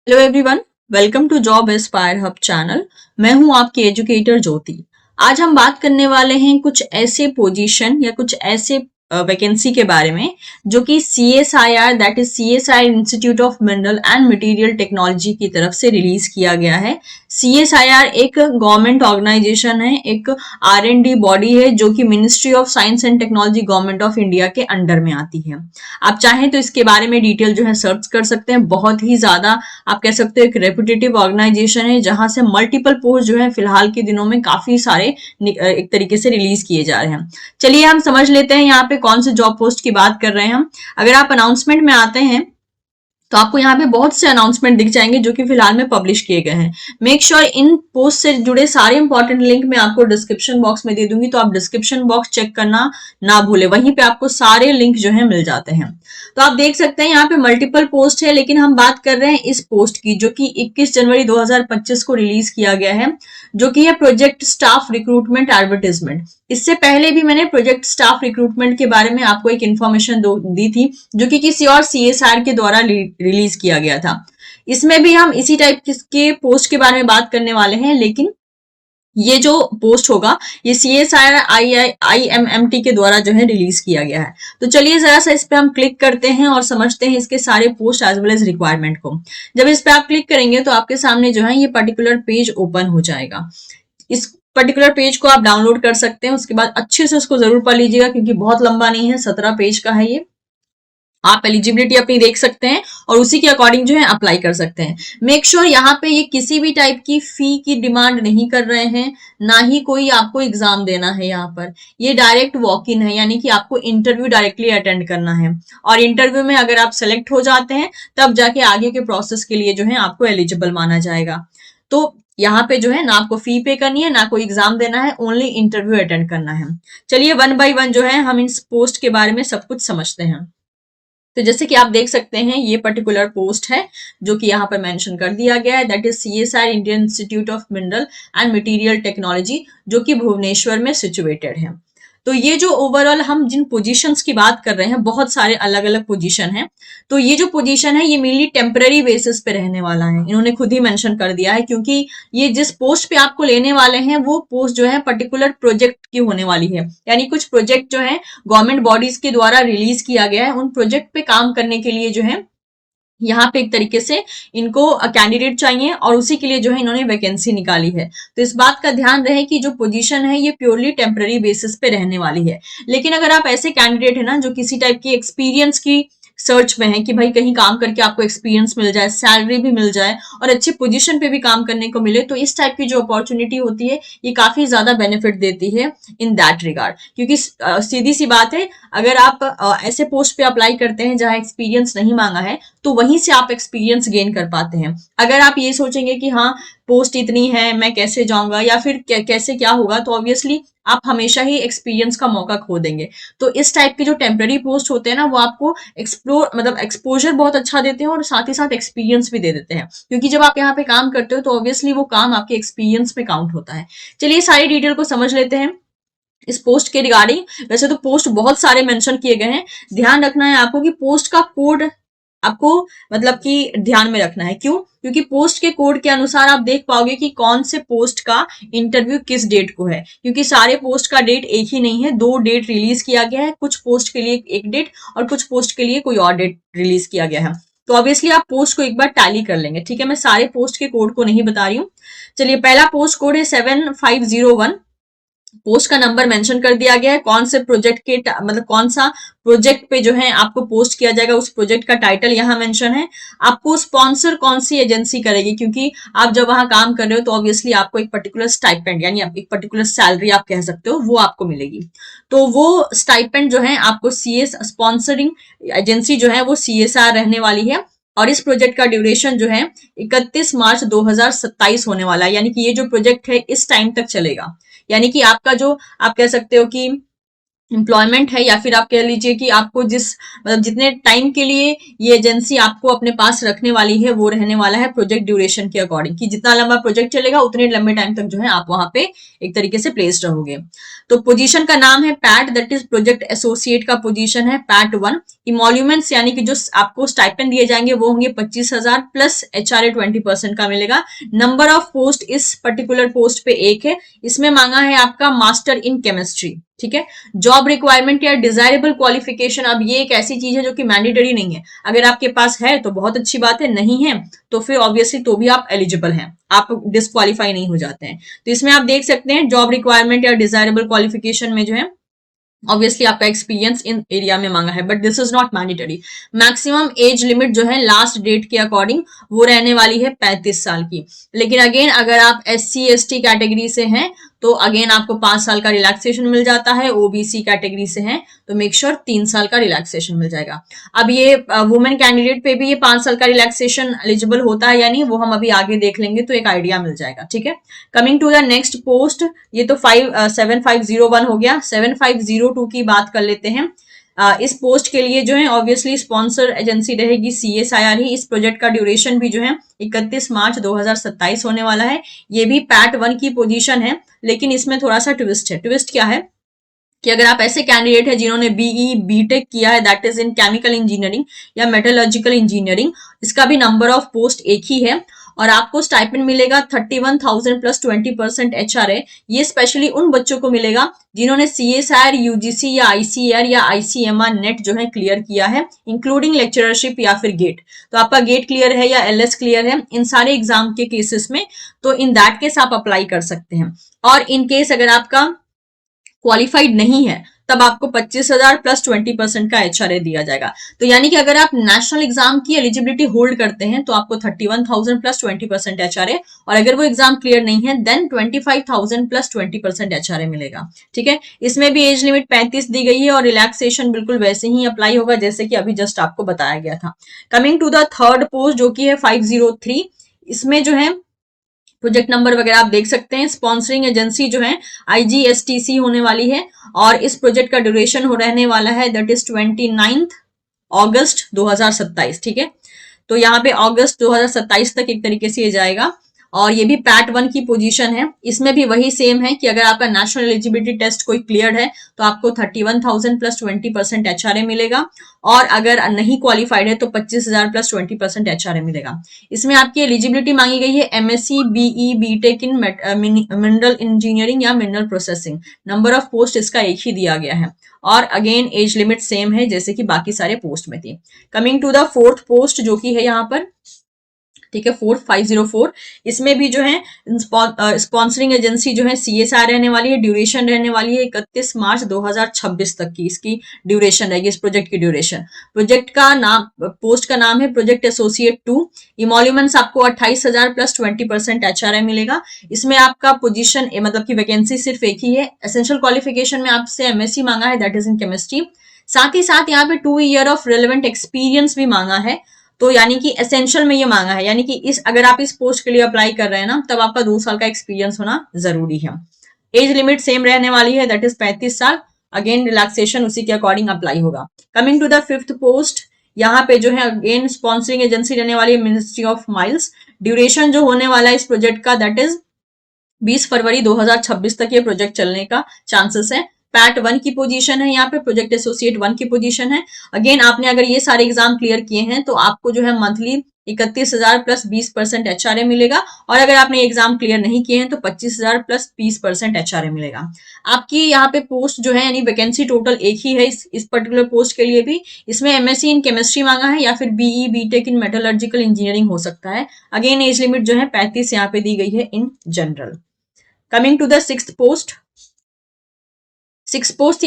Hello everyone, welcome to job aspire hub channel. मैं हूं आपकी एजुकेटर ज्योति। आज हम बात करने वाले हैं कुछ ऐसे पोजीशन या कुछ ऐसे वैकेंसी के बारे में जो कि CSIR that is CSIR institute of mineral and material technology की तरफ से रिलीज किया गया है। CSIR एक गवर्नमेंट ऑर्गेनाइजेशन है, एक R&D बॉडी है जो कि ministry of science and technology government of India के अंडर में आती है। आप चाहें तो इसके बारे में डिटेल जो है सर्च कर सकते हैं। बहुत ही ज्यादा आप कह सकते हो एक रेपुटेटिव ऑर्गेनाइजेशन है जहां से मल्टीपल पोस्ट जो है फिलहाल के दिनों में काफी सारे एक तरीके से रिलीज किए जा रहे हैं। चलिए हम समझ लेते हैं यहाँ पे कौन से जॉब पोस्ट की बात कर रहे हैं हम। अगर आप अनाउंसमेंट में आते हैं तो आपको यहाँ पे बहुत से अनाउंसमेंट दिख जाएंगे जो कि फिलहाल में पब्लिश किए गए हैं। मेक श्योर इन पोस्ट से जुड़े सारे इंपॉर्टेंट लिंक मैं आपको डिस्क्रिप्शन बॉक्स में दे दूंगी, तो आप डिस्क्रिप्शन बॉक्स चेक करना ना भूले, वहीं पे आपको सारे लिंक जो है मिल जाते हैं। तो आप देख सकते हैं यहाँ पे मल्टीपल पोस्ट है, लेकिन हम बात कर रहे हैं इस पोस्ट की जो कि 21 जनवरी 2025 को रिलीज किया गया है, जो कि है प्रोजेक्ट स्टाफ रिक्रूटमेंट एडवर्टीजमेंट। इससे पहले भी मैंने प्रोजेक्ट स्टाफ रिक्रूटमेंट के बारे में आपको एक इन्फॉर्मेशन दी थी जो कि किसी और CSR के द्वारा रिलीज किया गया था। इसमें भी हम इसी टाइप के पोस्ट के बारे में बात करने वाले हैं, लेकिन ये जो पोस्ट होगा ये CSIR IMMT के द्वारा जो है रिलीज किया गया है। तो चलिए जरा सा इस पे हम क्लिक करते हैं और समझते हैं इसके सारे post as well as requirement को। जब इस पे आप क्लिक करेंगे तो आपके सामने जो है ये पर्टिकुलर पेज ओपन हो जाएगा। इस पर्टिकुलर पेज को आप डाउनलोड कर सकते हैं, उसके बाद अच्छे से उसको जरूर पढ़ लीजिएगा क्योंकि बहुत लंबा नहीं है, 17 पेज का है ये। आप एलिजिबिलिटी अपनी देख सकते हैं और उसी के अकॉर्डिंग जो है अप्लाई कर सकते हैं। मेक श्योर यहाँ पे ये किसी भी टाइप की फी की डिमांड नहीं कर रहे हैं, ना ही कोई आपको एग्जाम देना है। यहाँ पर ये डायरेक्ट वॉक इन है, यानी कि आपको इंटरव्यू डायरेक्टली अटेंड करना है और इंटरव्यू में अगर आप सेलेक्ट हो जाते हैं तब जाके आगे के प्रोसेस के लिए जो है आपको एलिजिबल माना जाएगा। तो यहाँ पे जो है ना आपको फी पे करनी है, ना कोई एग्जाम देना है, ओनली इंटरव्यू अटेंड करना है। चलिए वन बाय वन जो है हम इस पोस्ट के बारे में सब कुछ समझते हैं। तो जैसे कि आप देख सकते हैं ये पर्टिकुलर पोस्ट है जो कि यहाँ पर मेंशन कर दिया गया है, that is CSIR Indian institute of mineral and material technology, जो कि भुवनेश्वर में सिचुएटेड है। तो ये जो ओवरऑल हम जिन पोजीशंस की बात कर रहे हैं, बहुत सारे अलग अलग पोजीशन हैं। तो ये जो पोजीशन है ये मेनली टेम्पररी बेसिस पे रहने वाला है, इन्होंने खुद ही मेंशन कर दिया है, क्योंकि ये जिस पोस्ट पे आपको लेने वाले हैं वो पोस्ट जो है पर्टिकुलर प्रोजेक्ट की होने वाली है। यानी कुछ प्रोजेक्ट जो है गवर्नमेंट बॉडीज के द्वारा रिलीज किया गया है, उन प्रोजेक्ट पे काम करने के लिए जो है यहाँ पे एक तरीके से इनको कैंडिडेट चाहिए और उसी के लिए जो है इन्होंने वैकेंसी निकाली है। तो इस बात का ध्यान रहे कि जो पोजीशन है ये प्योरली टेम्पररी बेसिस पे रहने वाली है। लेकिन अगर आप ऐसे कैंडिडेट है ना जो किसी टाइप की एक्सपीरियंस की सर्च में है कि भाई कहीं काम करके आपको एक्सपीरियंस मिल जाए, सैलरी भी मिल जाए और अच्छी पोजीशन पे भी काम करने को मिले, तो इस टाइप की जो अपॉर्चुनिटी होती है ये काफी ज्यादा बेनिफिट देती है इन दैट रिगार्ड। क्योंकि सीधी सी बात है, अगर आप ऐसे पोस्ट पे अप्लाई करते हैं जहां एक्सपीरियंस नहीं मांगा है तो वहीं से आप एक्सपीरियंस गेन कर पाते हैं। अगर आप ये सोचेंगे कि हाँ पोस्ट इतनी है मैं कैसे जाऊंगा या फिर कैसे क्या होगा, तो ऑब्वियसली आप हमेशा ही एक्सपीरियंस का मौका खो देंगे। तो इस टाइप के जो टेम्पररी पोस्ट होते हैं ना वो आपको एक्सप्लोर मतलब एक्सपोजर बहुत अच्छा देते हैं और साथ ही साथ एक्सपीरियंस भी दे देते हैं, क्योंकि जब आप यहाँ पे काम करते हो तो ऑब्वियसली वो काम आपके एक्सपीरियंस में काउंट होता है। चलिए सारी डिटेल को समझ लेते हैं इस पोस्ट के रिगार्डिंग। वैसे तो पोस्ट बहुत सारे मेंशन किए गए हैं, ध्यान रखना है आपको कि पोस्ट का कोड आपको मतलब कि ध्यान में रखना है। क्यों? क्योंकि पोस्ट के कोड के अनुसार आप देख पाओगे कि कौन से पोस्ट का इंटरव्यू किस डेट को है, क्योंकि सारे पोस्ट का डेट एक ही नहीं है, दो डेट रिलीज किया गया है। कुछ पोस्ट के लिए एक डेट और कुछ पोस्ट के लिए कोई और डेट रिलीज किया गया है। तो ऑब्वियसली आप पोस्ट को एक बार टैली कर लेंगे, ठीक है। मैं सारे पोस्ट के कोड को नहीं बता रही हूँ। चलिए पहला पोस्ट कोड है 7501। पोस्ट का नंबर मेंशन कर दिया गया है, कौन से प्रोजेक्ट के मतलब कौन सा प्रोजेक्ट पे जो है आपको पोस्ट किया जाएगा उस प्रोजेक्ट का टाइटल यहाँ मेंशन है। आपको स्पॉन्सर कौन सी एजेंसी करेगी, क्योंकि आप जब वहां काम कर रहे हो तो ऑब्वियसली आपको एक पर्टिकुलर स्टाइपेंड यानी एक पर्टिकुलर सैलरी आप कह सकते हो वो आपको मिलेगी। तो वो स्टाइपेंड जो है आपको CS स्पॉन्सरिंग एजेंसी जो है वो CSR रहने वाली है। और इस प्रोजेक्ट का ड्यूरेशन जो है 31 मार्च 2027 होने वाला है, यानी कि ये जो प्रोजेक्ट है इस टाइम तक चलेगा। यानी कि आपका जो आप कह सकते हो कि एम्प्लॉयमेंट है, या फिर आप कह लीजिए कि आपको जिस मतलब जितने टाइम के लिए ये एजेंसी आपको अपने पास रखने वाली है वो रहने वाला है प्रोजेक्ट ड्यूरेशन के अकॉर्डिंग, कि जितना लंबा प्रोजेक्ट चलेगा उतने लंबे टाइम तक जो है आप वहां पे एक तरीके से प्लेस्ड रहोगे। तो पोजीशन का नाम है PAT, that is project associate का पोजीशन है पैट 1। इमोल्यूमेंट्स यानी कि जो आपको स्टाइपेंड दिए जाएंगे वो होंगे 25,000 प्लस एचआरए 20% का मिलेगा। नंबर ऑफ पोस्ट इस पर्टिकुलर पोस्ट पे एक है, इसमें मांगा है आपका मास्टर इन केमिस्ट्री, ठीक है। जॉब रिक्वायरमेंट या डिजायरेबल क्वालिफिकेशन, अब ये एक ऐसी चीज है जो कि मैंडेटरी नहीं है, अगर आपके पास है तो बहुत अच्छी बात है, नहीं है तो फिर ऑब्वियसली तो भी आप एलिजिबल हैं, आप डिस्क्वालीफाई नहीं हो जाते हैं। तो इसमें आप देख सकते हैं जॉब रिक्वायरमेंट या डिजायरेबल क्वालिफिकेशन में जो है ऑब्वियसली आपका एक्सपीरियंस इन एरिया में मांगा है, but this is not mandatory. Maximum age limit जो है लास्ट डेट के अकॉर्डिंग वो रहने वाली है 35 साल की। लेकिन अगेन अगर आप SC ST कैटेगरी से हैं तो अगेन आपको 5 साल का रिलैक्सेशन मिल जाता है, OBC कैटेगरी से हैं तो मेक श्योर 3 साल का रिलैक्सेशन मिल जाएगा। अब ये वुमेन कैंडिडेट पे भी ये 5 साल का रिलैक्सेशन एलिजिबल होता है या नहीं वो हम अभी आगे देख लेंगे तो एक आइडिया मिल जाएगा, ठीक है। Coming to the next post, ये तो 7501 हो गया। 7502 की बात कर लेते हैं। इस पोस्ट के लिए जो है ऑब्वियसली स्पॉन्सर एजेंसी रहेगी CSIR ही। इस प्रोजेक्ट का ड्यूरेशन भी जो है 31 मार्च 2027 होने वाला है। ये भी पैट 1 की पोजीशन है, लेकिन इसमें थोड़ा सा ट्विस्ट है। ट्विस्ट क्या है कि अगर आप ऐसे कैंडिडेट है जिन्होंने BE BTech किया है, that is in chemical engineering या मेटलर्जिकल इंजीनियरिंग, इसका भी नंबर ऑफ पोस्ट एक ही है और आपको स्टाइपेंड मिलेगा 31,000 प्लस 20% HRA। ये स्पेशली उन बच्चों को मिलेगा जिन्होंने CSIR UGC या ICAR या ICMR नेट जो है क्लियर किया है, इंक्लूडिंग लेक्चरशिप या फिर गेट। तो आपका गेट क्लियर है या LS क्लियर है इन सारे एग्जाम के केसेस में, तो इन दैट केस आप अप्लाई कर सकते हैं। और इन केस अगर आपका क्वालिफाइड नहीं है तब आपको 25,000 प्लस 20% का HRA दिया जाएगा। तो यानी कि अगर आप नेशनल एग्जाम की एलिजिबिलिटी होल्ड करते हैं तो आपको 31,000 प्लस 20% HRA, और अगर वो एग्जाम क्लियर नहीं है देन 25,000 प्लस 20% HRA मिलेगा, ठीक है। इसमें भी एज लिमिट 35 दी गई है और रिलैक्सेशन बिल्कुल वैसे ही अप्लाई होगा जैसे कि अभी जस्ट आपको बताया गया था। Coming to the third post जो कि है 503, इसमें जो है प्रोजेक्ट नंबर वगैरह आप देख सकते हैं। स्पॉन्सरिंग एजेंसी जो है IGSTC होने वाली है और इस प्रोजेक्ट का ड्यूरेशन हो रहने वाला है दैट इज 29 अगस्त 2027, ठीक है। तो यहाँ पे अगस्त 2027 तक एक तरीके से ये जाएगा और ये भी पैट 1 की पोजीशन है। इसमें भी वही सेम है कि अगर आपका नेशनल एलिजिबिलिटी टेस्ट कोई क्लियर है तो आपको 31,000 प्लस 20% HRA मिलेगा, और अगर नहीं क्वालिफाइड है तो 25,000 प्लस 20% HRA मिलेगा। इसमें आपकी एलिजिबिलिटी मांगी गई है MSc BE BTech in mineral engineering या mineral processing. Number of post इसका एक ही दिया गया है और अगेन एज लिमिट सेम है जैसे कि बाकी सारे पोस्ट में थी। Coming to the fourth post जो कि है यहाँ पर, ठीक है, 4504, इसमें भी जो है स्पॉन्सरिंग एजेंसी जो है CSIR रहने वाली है। ड्यूरेशन रहने वाली है 31 मार्च 2026 तक की इसकी ड्यूरेशन रहेगी, इस प्रोजेक्ट की ड्यूरेशन। प्रोजेक्ट का नाम, पोस्ट का नाम है प्रोजेक्ट एसोसिएट 2। इमोल्यूमेंट्स आपको 28,000 प्लस 20% HRA मिलेगा। इसमें आपका पोजीशन मतलब की वैकेंसी सिर्फ एक ही है। एसेंशियल क्वालिफिकेशन में आपसे MSc मांगा है दैट इज इन केमिस्ट्री। साथ ही साथ यहाँ पे 2 ईयर ऑफ रिलेवेंट एक्सपीरियंस भी मांगा है, तो यानी कि एसेंशियल में ये मांगा है, यानी कि इस अगर आप इस पोस्ट के लिए अप्लाई कर रहे हैं ना तब आपका 2 साल का एक्सपीरियंस होना जरूरी है। एज लिमिट सेम रहने वाली है दैट इज 35 साल। अगेन रिलैक्सेशन उसी के अकॉर्डिंग अप्लाई होगा। Coming to the fifth post, यहाँ पे जो है अगेन स्पॉन्सरिंग एजेंसी रहने वाली है मिनिस्ट्री ऑफ माइल्स। ड्यूरेशन जो होने वाला है इस प्रोजेक्ट का दैट इज 20 फरवरी 2026 तक ये प्रोजेक्ट चलने का चांसेस है। पैट 1 की पोजीशन है, यहाँ पे प्रोजेक्ट एसोसिएट 1 की पोजीशन है। अगेन आपने अगर ये सारे एग्जाम क्लियर किए हैं तो आपको जो है मंथली 31,000 प्लस 20% HRA मिलेगा, और अगर आपने एग्जाम क्लियर नहीं किए हैं तो 25,000 प्लस 20% HRA मिलेगा। आपकी यहाँ पे पोस्ट जो है यानी वैकेंसी टोटल एक ही है इस पर्टिकुलर पोस्ट के लिए भी। इसमें MSc इन केमिस्ट्री मांगा है या फिर BE BTech in metallurgical engineering हो सकता है। अगेन एज लिमिट जो है 35 यहाँ पे दी गई है in general. Coming to the sixth post, six post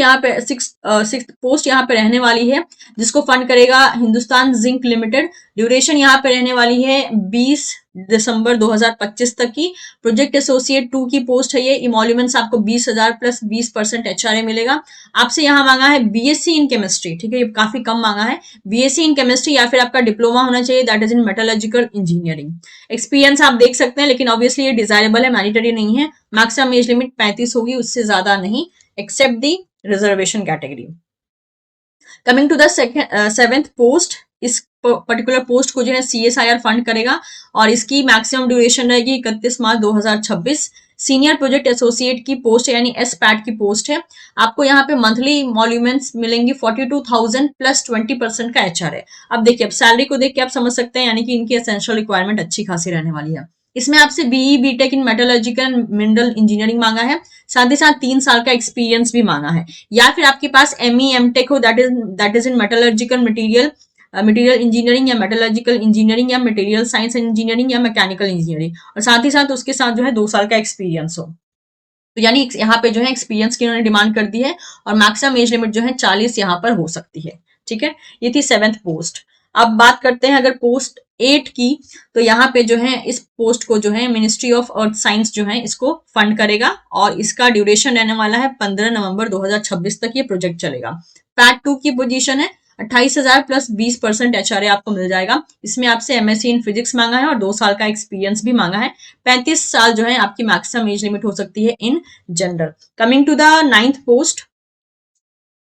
यहाँ पे रहने वाली है जिसको फंड करेगा हिंदुस्तान जिंक लिमिटेड। ड्यूरेशन यहाँ पे रहने वाली है 20 दिसंबर 2025 तक की। प्रोजेक्ट एसोसिएट 2 की पोस्ट है ये। इमोल्यूमेंट्स आपको 20,000 प्लस 20% HRA मिलेगा। आपसे यहाँ मांगा है BSc इन केमिस्ट्री, ठीक है, ये काफी कम मांगा है। BSc इन केमिस्ट्री या फिर आपका डिप्लोमा होना चाहिए that is in metallurgical engineering. Experience आप देख सकते हैं, लेकिन ऑब्वियसली ये डिजायरेबल है, मैंडेटरी नहीं है। मैक्सिमम एज लिमिट 35 होगी, उससे ज्यादा नहीं, except the reservation category. Coming to the seventh post, इस पर्टिकुलर पोस्ट को जो है CSIR फंड करेगा और इसकी मैक्सिमम ड्यूरेशन रहेगी 31 मार्च 2026। सीनियर प्रोजेक्ट एसोसिएट की पोस्ट है, यानी SPAT की पोस्ट है। आपको यहाँ पे मंथली मॉल्यूमेंट्स मिलेंगी 42,000 प्लस 20% का HR है। अब देखिए, अब सैलरी को देख के आप समझ सकते हैं, यानी कि इनकी एसेंशियल रिक्वायरमेंट अच्छी खासी रहने वाली है। इसमें आपसे BE BTech in metallurgical mineral engineering मांगा है, साथ ही साथ 3 साल का एक्सपीरियंस भी मांगा है, या फिर आपके पास ME MTech हो, that is in metallurgical material engineering या मेटलर्जिकल इंजीनियरिंग या मटेरियल साइंस इंजीनियरिंग या मैकेनिकल इंजीनियरिंग, और साथ ही साथ उसके साथ जो है 2 साल का एक्सपीरियंस हो। तो यानी यहाँ पे जो है एक्सपीरियंस की उन्होंने डिमांड कर दी है, और मैक्सिमम एज लिमिट जो है 40 यहाँ पर हो सकती है। ठीक है, ये थी सेवेंथ पोस्ट। अब बात करते हैं अगर पोस्ट 8 की, तो यहाँ पे जो है इस पोस्ट को जो है मिनिस्ट्री ऑफ अर्थ साइंस जो है इसको फंड करेगा, और इसका ड्यूरेशन रहने वाला है 15 नवंबर 2026 तक ये प्रोजेक्ट चलेगा। पैट 2 की पोजीशन है, 28,000 प्लस 20% HRA आपको मिल जाएगा। इसमें आपसे MSc इन फिजिक्स मांगा है और 2 साल का एक्सपीरियंस भी मांगा है। 35 साल जो है आपकी मैक्सिमम एज लिमिट हो सकती है in general. Coming to the 9th post,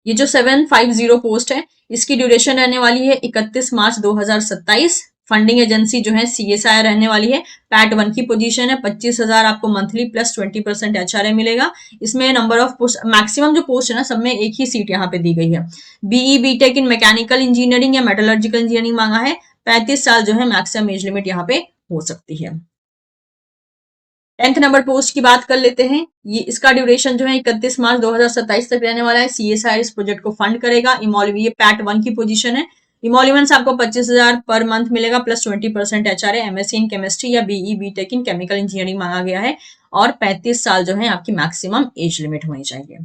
ये जो 750 पोस्ट है, इसकी ड्यूरेशन रहने वाली है 31 मार्च 2027। फंडिंग एजेंसी जो है CSIR रहने वाली है। पैट 1 की पोजीशन है, 25,000 आपको मंथली प्लस 20% HRA मिलेगा। इसमें नंबर ऑफ पोस्ट, मैक्सिमम जो पोस्ट है ना, सब में एक ही सीट यहाँ पे दी गई है। BE BTech in mechanical engineering या मेटलर्जिकल इंजीनियरिंग मांगा है। 35 साल जो है मैक्सिमम एज लिमिट यहाँ पे हो सकती है। 10th नंबर पोस्ट की बात कर लेते हैं। ये इसका ड्यूरेशन जो है 31 मार्च 2027 तक रहने वाला है। CSIR इस प्रोजेक्ट को फंड करेगा। ये पैट 1 की पोजीशन है। इमोल्यूमेंट्स आपको 25,000 पर मंथ मिलेगा plus 20% HRA। MSc in chemistry या BE BTech in chemical engineering मांगा गया है, और 35 साल जो है आपकी मैक्सिमम एज लिमिट होनी चाहिए।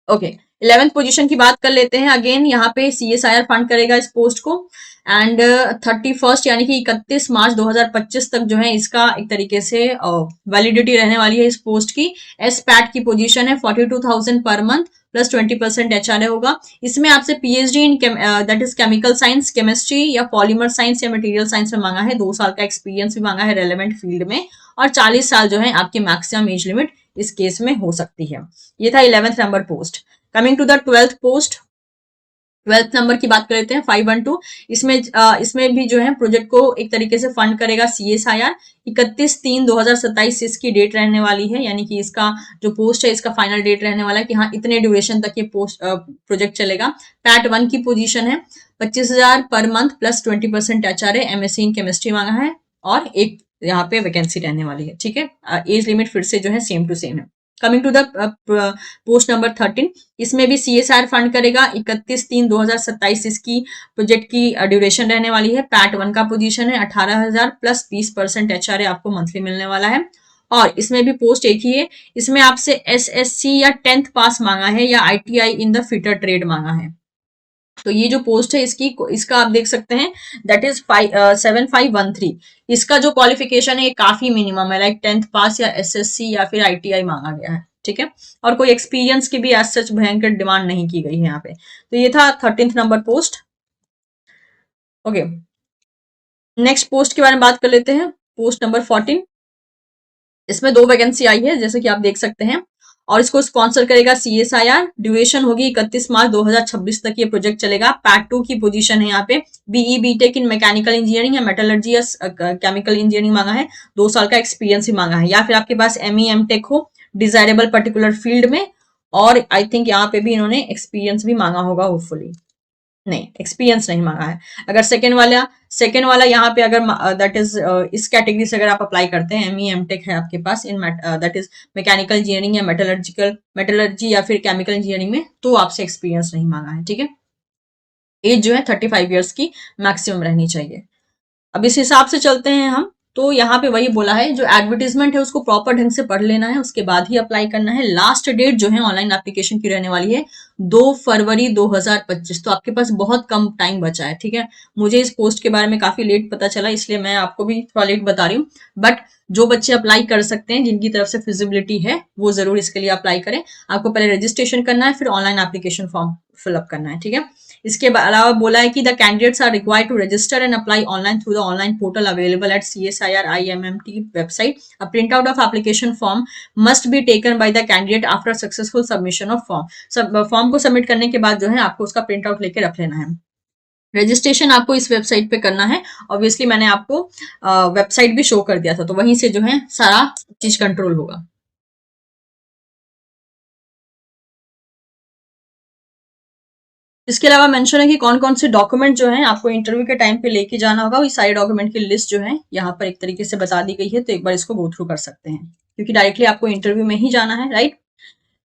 ओके, 11th पोजीशन की बात कर लेते हैं। अगेन यहाँ पे CSIR फंड करेगा इस पोस्ट को, एंड 31 यानी कि 31 मार्च 2025 तक जो है इसका एक तरीके से वैलिडिटी रहने वाली है इस पोस्ट की। SPAT की पोजीशन है, 42,000 पर मंथ प्लस 20% HRA होगा। इसमें आपसे PhD in that is chemical science, chemistry या पॉलीमर साइंस या मटेरियल साइंस में मांगा है। 2 साल का एक्सपीरियंस भी मांगा है रेलेवेंट फील्ड में, और 40 साल जो है आपकी मैक्सिमम एज लिमिट इस केस में हो सकती है। ये था 11th number post. Coming to the 12th post, 12th number की बात कर लेते हैं, 512। इसमें भी जो है प्रोजेक्ट को एक तरीके से फंड करेगा CSIR। 31/3/2027 इसकी डेट रहने वाली है, यानी कि इसका जो पोस्ट है इसका फाइनल डेट रहने वाला है कि हाँ इतने ड्यूरेशन तक ये पोस्ट प्रोजेक्ट चलेगा। पैट 1 की पोजीशन है, 25,000 per month plus 20% HRA। MSc in chemistry मांगा है, और एक यहाँ पे वैकेंसी रहने वाली है। ठीक है, एज लिमिट फिर से जो है सेम टू सेम है। Coming to the post number 13, इसमें भी CSIR फंड करेगा। 31/3/2027 इसकी प्रोजेक्ट की ड्यूरेशन रहने वाली है। पैट 1 का पोजीशन है, 18,000 प्लस 20% HRA आपको मंथली मिलने वाला है, और इसमें भी पोस्ट एक ही है। इसमें आपसे SSC या 10th पास मांगा है, या ITI in the fitter trade मांगा है। तो ये जो पोस्ट है इसका आप देख सकते हैं, दैट इज 7513। इसका जो क्वालिफिकेशन है ये काफी मिनिमम है, लाइक 10th पास या SSC या फिर ITI मांगा गया है। ठीक है, और कोई एक्सपीरियंस की भी एज सच भयंकर डिमांड नहीं की गई है यहाँ पे। तो ये था 13th number post. Okay, next post के बारे में बात कर लेते हैं, पोस्ट नंबर 14। इसमें 2 वैकेंसी आई है जैसे कि आप देख सकते हैं, और इसको स्पॉन्सर करेगा CSIR। ड्यूरेशन होगी 31 मार्च 2026 तक ये प्रोजेक्ट चलेगा। पैट 2 की पोजीशन है यहाँ पे। BE BTech in mechanical engineering या मेटलर्जी या केमिकल इंजीनियरिंग मांगा है। 2 साल का एक्सपीरियंस ही मांगा है, या फिर आपके पास ME MTech हो डिजायरेबल पर्टिकुलर फील्ड में, और आई थिंक यहाँ पे भी इन्होंने एक्सपीरियंस भी मांगा होगा होपफुली। नहीं, एक्सपीरियंस नहीं मांगा है। अगर सेकेंड वाला यहाँ पे अगर दैट इज इस कैटेगरी से अगर आप अप्लाई करते हैं, ME MTech है आपके पास in that is mechanical engineering या मेटलर्जी या फिर केमिकल इंजीनियरिंग में, तो आपसे एक्सपीरियंस नहीं मांगा है। ठीक है, एज जो है 35 ईयर्स की मैक्सिमम रहनी चाहिए। अब इस हिसाब से चलते हैं हम, तो यहाँ पे वही बोला है, जो एडवर्टीजमेंट है उसको प्रॉपर ढंग से पढ़ लेना है, उसके बाद ही अप्लाई करना है। लास्ट डेट जो है ऑनलाइन एप्लीकेशन की रहने वाली है 2 फरवरी 2025। तो आपके पास बहुत कम टाइम बचा है। ठीक है, मुझे इस पोस्ट के बारे में काफी लेट पता चला, इसलिए मैं आपको भी थोड़ा लेट बता रही हूँ, बट जो बच्चे अप्लाई कर सकते हैं, जिनकी तरफ से फिजिबिलिटी है, वो जरूर इसके लिए अप्लाई करें। आपको पहले रजिस्ट्रेशन करना है, फिर ऑनलाइन एप्लीकेशन फॉर्म फिलअप करना है। ठीक है, इसके अलावा बोला है कि the candidates are required to register and apply online through the online portal available at CSIR IMMT website. A print out of application form must be taken by the candidate after successful submission of form. सब form को submit करने के बाद जो है आपको उसका print out लेके रख लेना है. रजिस्ट्रेशन आपको इस वेबसाइट पे करना है. ऑब्वियसली मैंने आपको वेबसाइट भी शो कर दिया था, तो वहीं से जो है सारा चीज कंट्रोल होगा. इसके अलावा मेंशन है कि कौन कौन से डॉक्यूमेंट जो हैं आपको इंटरव्यू के टाइम पे लेके जाना होगा. ये सारे डॉक्यूमेंट की लिस्ट जो है यहाँ पर एक तरीके से बता दी गई है, तो एक बार इसको गो थ्रू कर सकते हैं, क्योंकि डायरेक्टली आपको इंटरव्यू में ही जाना है, राइट.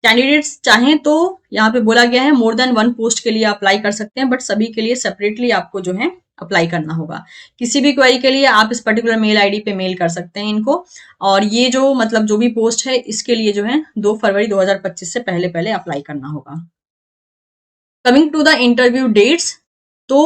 कैंडिडेट्स चाहें तो यहाँ पे बोला गया है मोर देन वन पोस्ट के लिए अप्लाई कर सकते हैं, बट सभी के लिए सेपरेटली आपको जो है अप्लाई करना होगा. किसी भी क्वेरी के लिए आप इस पर्टिकुलर मेल आईडी पे मेल कर सकते हैं इनको. और ये जो मतलब जो भी पोस्ट है इसके लिए जो है 2 फरवरी 2025 से पहले पहले अप्लाई करना होगा. Coming to the interview dates, तो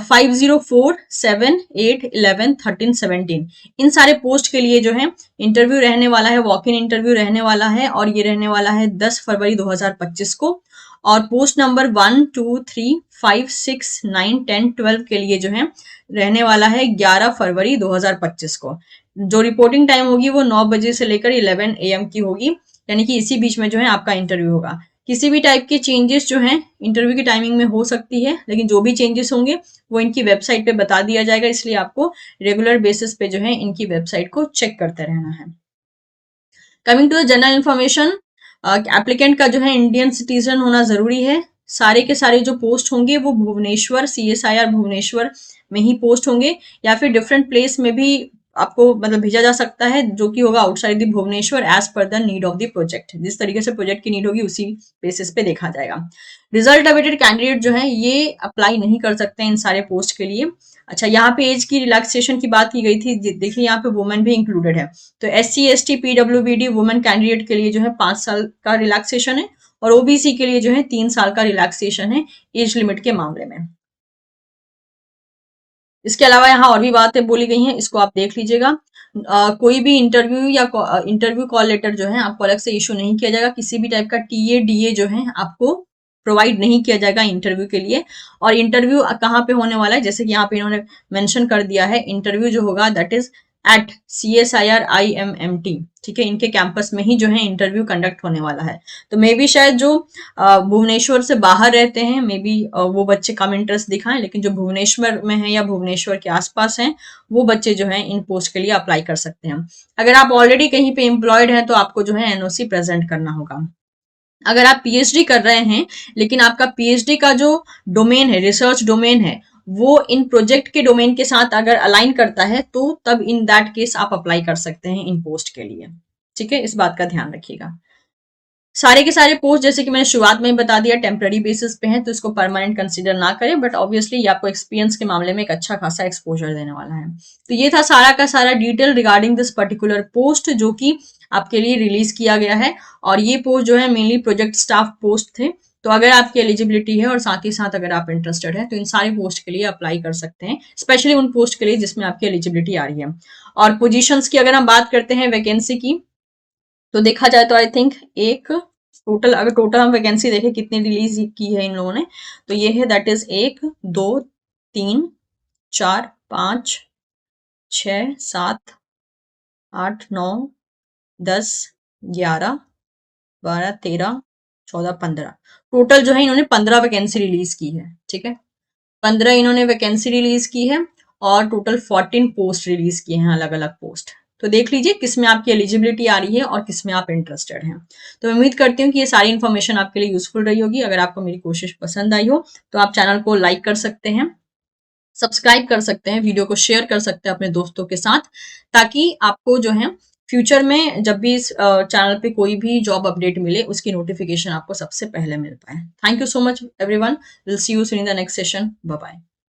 504, 7, 8, 11, 13, 17 इन सारे पोस्ट के लिए जो है इंटरव्यू रहने वाला है, वॉक इन इंटरव्यू रहने वाला है, और ये रहने वाला है 10 फरवरी 2025 को. और पोस्ट नंबर 1, 2, 3, 5, 6, 9, 10, 12 के लिए जो है रहने वाला है 11 फरवरी 2025 को. जो रिपोर्टिंग टाइम होगी वो 9 बजे से लेकर 11 AM की होगी, यानी कि इसी बीच में जो है आपका इंटरव्यू होगा. किसी भी टाइप के चेंजेस जो हैं इंटरव्यू की टाइमिंग में हो सकती है, लेकिन जो भी चेंजेस होंगे वो इनकी वेबसाइट पे बता दिया जाएगा, इसलिए आपको रेगुलर बेसिस पे जो है इनकी वेबसाइट को चेक करते रहना है. Coming to the general information, applicant का जो है इंडियन सिटीजन होना जरूरी है. सारे के सारे जो पोस्ट होंगे वो भुवनेश्वर, CSIR भुवनेश्वर में ही पोस्ट होंगे, या फिर डिफरेंट प्लेस में भी आपको मतलब भेजा जा सकता है, जो कि होगा outside the Bhubaneswar as per the need of the project. जिस तरीके से प्रोजेक्ट की नीड होगी उसी बेसिस पे देखा जाएगा. रिजल्ट अवेटेड कैंडिडेट जो है ये अप्लाई नहीं कर सकते इन सारे पोस्ट के लिए. अच्छा, यहाँ पे एज की रिलैक्सेशन की बात की गई थी, देखिए यहाँ पे वुमेन भी इंक्लूडेड है. तो SC ST PWBD women candidate के लिए जो है 5 साल का रिलैक्सेशन है, और OBC के लिए जो है 3 साल का रिलैक्सेशन है एज लिमिट के मामले में. इसके अलावा यहाँ और भी बातें बोली गई हैं, इसको आप देख लीजिएगा. कोई भी इंटरव्यू या इंटरव्यू कॉल लेटर जो है आपको अलग से इशू नहीं किया जाएगा. किसी भी टाइप का TA DA जो है आपको प्रोवाइड नहीं किया जाएगा इंटरव्यू के लिए. और इंटरव्यू कहाँ पे होने वाला है, जैसे कि यहाँ पे इन्होंने मेंशन कर दिया है, इंटरव्यू जो होगा that is at CSIR IMMT. ठीक है, इनके कैंपस में ही जो है इंटरव्यू कंडक्ट होने वाला है. तो मे बी शायद जो भुवनेश्वर से बाहर रहते हैं मे बी वो बच्चे कम इंटरेस्ट दिखाएं, लेकिन जो भुवनेश्वर में है या भुवनेश्वर के आसपास हैं वो बच्चे जो है इन पोस्ट के लिए अप्लाई कर सकते हैं. अगर आप ऑलरेडी कहीं पे एम्प्लॉयड हैं तो आपको जो है NOC प्रेजेंट करना होगा. अगर आप PhD कर रहे हैं लेकिन आपका PhD का जो डोमेन है, रिसर्च डोमेन है, वो इन प्रोजेक्ट के डोमेन के साथ अगर अलाइन करता है तो तब इन दैट केस आप अप्लाई कर सकते हैं इन पोस्ट के लिए. ठीक है, इस बात का ध्यान रखिएगा. सारे के सारे पोस्ट जैसे कि मैंने शुरुआत में ही बता दिया टेम्पररी बेसिस पे हैं, तो इसको परमानेंट कंसीडर ना करें, बट ऑब्वियसली ये आपको एक्सपीरियंस के मामले में एक अच्छा खासा एक्सपोजर देने वाला है. तो ये था सारा का सारा detail regarding this particular post जो कि आपके लिए रिलीज किया गया है. और ये पोस्ट जो है मेनली प्रोजेक्ट स्टाफ पोस्ट थे. तो अगर आपकी एलिजिबिलिटी है और साथ ही साथ अगर आप इंटरेस्टेड है तो इन सारी पोस्ट के लिए अप्लाई कर सकते हैं, स्पेशली उन पोस्ट के लिए जिसमें आपकी एलिजिबिलिटी आ रही है. और पोजीशंस की अगर हम बात करते हैं वैकेंसी की, तो देखा जाए तो आई थिंक एक टोटल, अगर टोटल हम वैकेंसी देखें कितनी रिलीज की है इन लोगों ने, तो ये है दैट इज 1, 2, 3, 4, 5, 6, 7, 8, 9, 10, 11, 12, 13, 14, 15. टोटल जो है इन्होंने 15 वैकेंसी रिलीज की है. ठीक है, 15 इन्होंने वैकेंसी रिलीज की है और टोटल 14 पोस्ट रिलीज किए हैं, अलग अलग पोस्ट. तो देख लीजिए किस में आपकी एलिजिबिलिटी आ रही है और किस में आप इंटरेस्टेड हैं. तो मैं उम्मीद करती हूँ कि ये सारी इन्फॉर्मेशन आपके लिए यूजफुल रही होगी. अगर आपको मेरी कोशिश पसंद आई हो तो आप चैनल को लाइक कर सकते हैं, सब्सक्राइब कर सकते हैं, वीडियो को शेयर कर सकते हैं अपने दोस्तों के साथ, ताकि आपको जो है फ्यूचर में जब भी इस चैनल पे कोई भी जॉब अपडेट मिले उसकी नोटिफिकेशन आपको सबसे पहले मिल पाए. Thank you so much everyone. Will see you soon in the next session. Bye bye.